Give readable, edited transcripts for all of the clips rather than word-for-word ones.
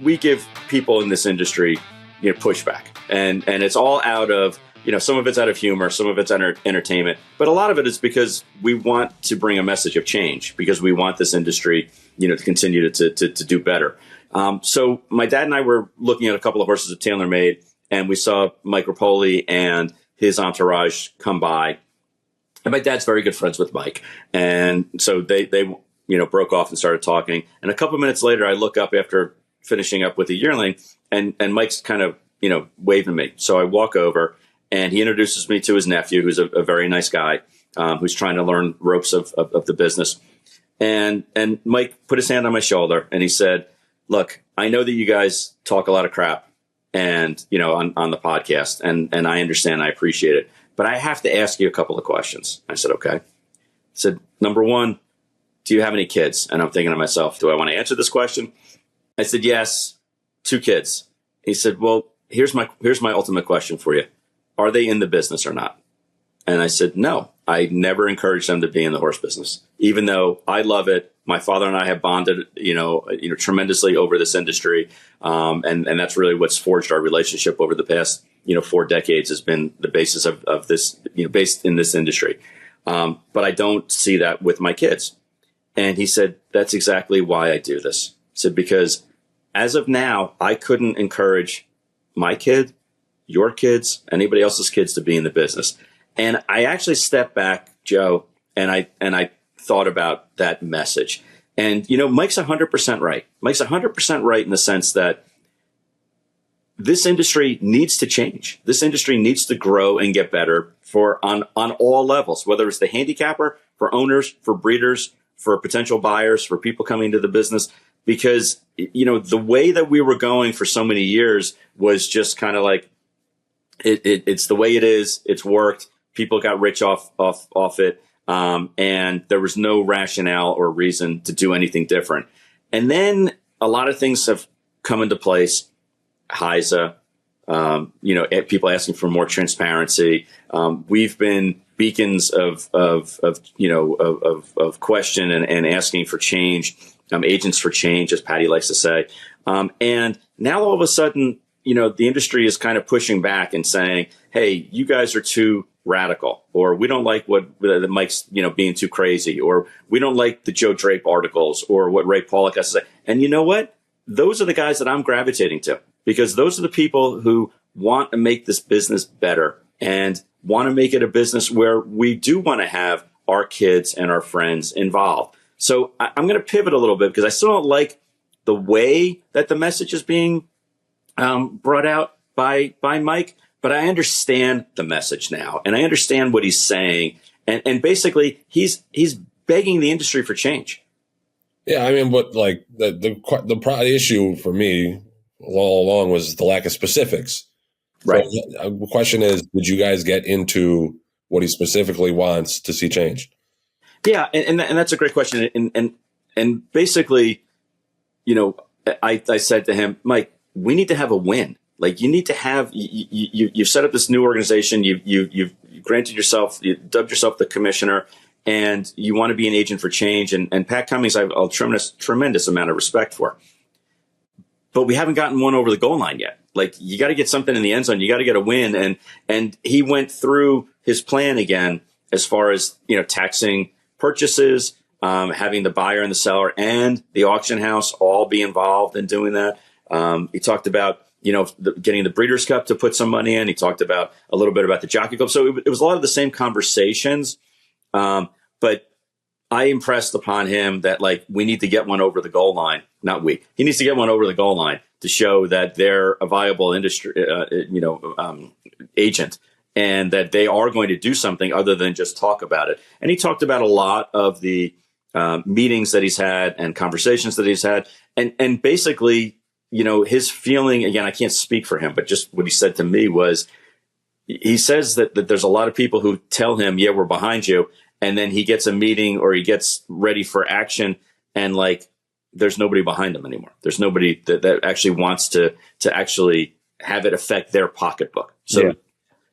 We give people in this industry, pushback, and it's all out of, some of it's out of humor, some of it's entertainment, but a lot of it is because we want to bring a message of change, because we want this industry, to continue to do better. So my dad and I were looking at a couple of horses at TaylorMade, and we saw Mike Repole and his entourage come by. And my dad's very good friends with Mike. And so they broke off and started talking. And a couple of minutes later, I look up after finishing up with the yearling, and Mike's kind of, waving me. So I walk over, and he introduces me to his nephew, who's a very nice guy, who's trying to learn ropes of the business. And Mike put his hand on my shoulder, and he said, "Look, I know that you guys talk a lot of crap and, on the podcast, and I understand, I appreciate it, but I have to ask you a couple of questions." I said, "Okay." He said, "Number one, do you have any kids?" And I'm thinking to myself, do I want to answer this question? I said, "Yes, 2 kids." He said, "Well, here's my ultimate question for you. Are they in the business or not?" And I said, "No, I never encouraged them to be in the horse business, even though I love it. My father and I have bonded, tremendously over this industry. And that's really what's forged our relationship over the past, 4 decades, has been the basis of this, based in this industry. But I don't see that with my kids." And he said, "That's exactly why I do this." He said, "Because as of now, I couldn't encourage my kid, your kids, anybody else's kids to be in the business." And I actually stepped back, Joe, and I thought about that message. And, Mike's 100% right. Mike's 100% right in the sense that this industry needs to change. This industry needs to grow and get better on all levels, whether it's the handicapper, for owners, for breeders, for potential buyers, for people coming into the business. Because, the way that we were going for so many years was just kind of like, it's the way it is. It's worked. People got rich off it. And there was no rationale or reason to do anything different. And then a lot of things have come into place. HISA, people asking for more transparency. We've been beacons of question and asking for change, agents for change, as Patty likes to say. And now all of a sudden, the industry is kind of pushing back and saying, "Hey, you guys are too radical," or "We don't like what Mike's, being too crazy," or "We don't like the Joe Drape articles," or what Ray Pollock has to say. And you know what? Those are the guys that I'm gravitating to, because those are the people who want to make this business better and want to make it a business where we do want to have our kids and our friends involved. So I'm going to pivot a little bit, because I still don't like the way that the message is being brought out by Mike, but I understand the message now, and I understand what he's saying, and basically he's begging the industry for change. Yeah, I mean, but like the issue for me all along was the lack of specifics. Right. So the question is, did you guys get into what he specifically wants to see changed? Yeah, and that's a great question, and basically, I said to him, "Mike, we need to have a win. Like, you need to have, you've set up this new organization. You've granted yourself, you dubbed yourself the commissioner, and you want to be an agent for change." And Pat Cummings, I have a tremendous amount of respect for. But we haven't gotten one over the goal line yet. Like, you got to get something in the end zone. You got to get a win. And he went through his plan again, as far as, taxing purchases, having the buyer and the seller and the auction house all be involved in doing that. He talked about, getting the Breeders' Cup to put some money in. He talked about a little bit about the Jockey Club. So it was a lot of the same conversations. But I impressed upon him that, like, we need to get one over the goal line. He needs to get one over the goal line to show that they're a viable industry, agent, and that they are going to do something other than just talk about it. And he talked about a lot of the meetings that he's had and conversations that he's had. And basically, his feeling, again, I can't speak for him, but just what he said to me was, he says that there's a lot of people who tell him, "Yeah, we're behind you." And then he gets a meeting or he gets ready for action, and like, there's nobody behind him anymore. There's nobody that actually wants to actually have it affect their pocketbook. So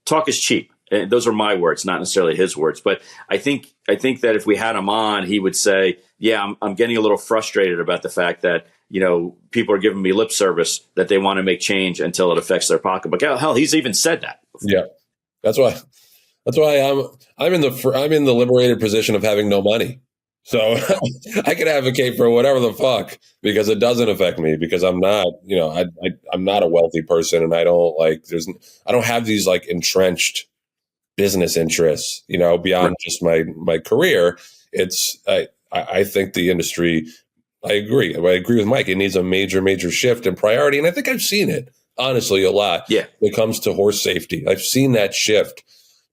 talk is cheap. And those are my words, not necessarily his words. But I think that if we had him on, he would say, "Yeah, I'm getting a little frustrated about the fact that, people are giving me lip service that they want to make change until it affects their pocketbook. Hell, he's even said that. Yeah, that's why I'm in the liberated position of having no money. So I can advocate for whatever the fuck because it doesn't affect me because I'm not, I'm not a wealthy person and I don't have these like entrenched business interests, beyond just my career. I think the industry, I agree with Mike. It needs a major shift in priority. And I think I've seen it honestly a lot. Yeah. When it comes to horse safety, I've seen that shift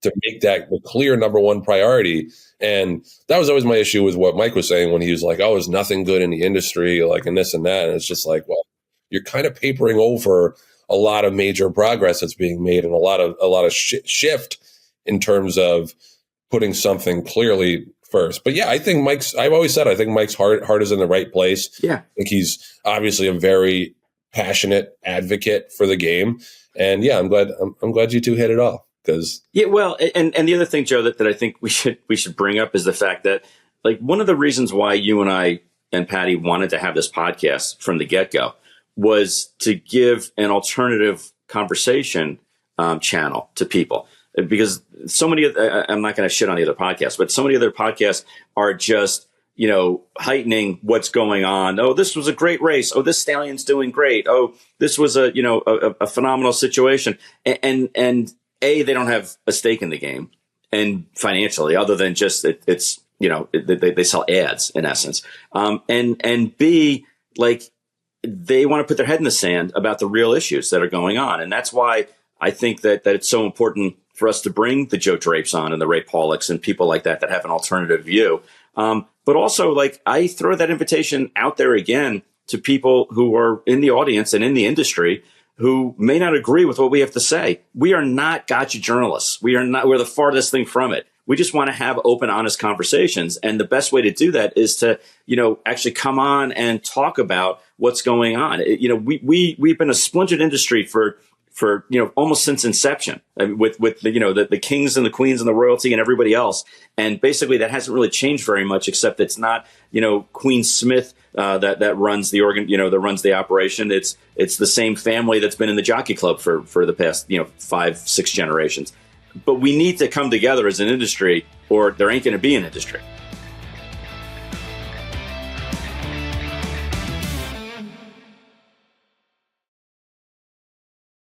to make that the clear number one priority. And that was always my issue with what Mike was saying when he was like, oh, there's nothing good in the industry, like, and this and that. And it's just like, well, you're kind of papering over a lot of major progress that's being made and a lot of shift in terms of putting something clearly first. But yeah, I've always said, I think Mike's heart is in the right place. Yeah. I think he's obviously a very passionate advocate for the game. And yeah, I'm glad you two hit it off. Yeah, well, and the other thing, Joe, that I think we should bring up is the fact that, like, one of the reasons why you and I and Patty wanted to have this podcast from the get-go was to give an alternative conversation channel to people. Because so many I'm not going to shit on the other podcasts, but so many other podcasts are just, heightening what's going on. Oh, this was a great race. Oh, this stallion's doing great. Oh, this was a phenomenal situation. And they don't have a stake in the game and financially, other than just they sell ads in essence. And B, like, they want to put their head in the sand about the real issues that are going on. And that's why I think that it's so important for us to bring the Joe Drapes on and the Ray Pollacks and people like that have an alternative view. But also, like, I throw that invitation out there again to people who are in the audience and in the industry who may not agree with what we have to say. We are not gotcha journalists. We're the farthest thing from it. We just want to have open, honest conversations. And the best way to do that is to, actually come on and talk about what's going on. We've been a splendid industry for almost since inception, with the kings and the queens and the royalty and everybody else. And basically that hasn't really changed very much, except it's not, Queen Smith that runs the organ, that runs the operation. It's the same family that's been in the Jockey Club for the past 5-6 generations. But we need to come together as an industry, or there ain't going to be an industry.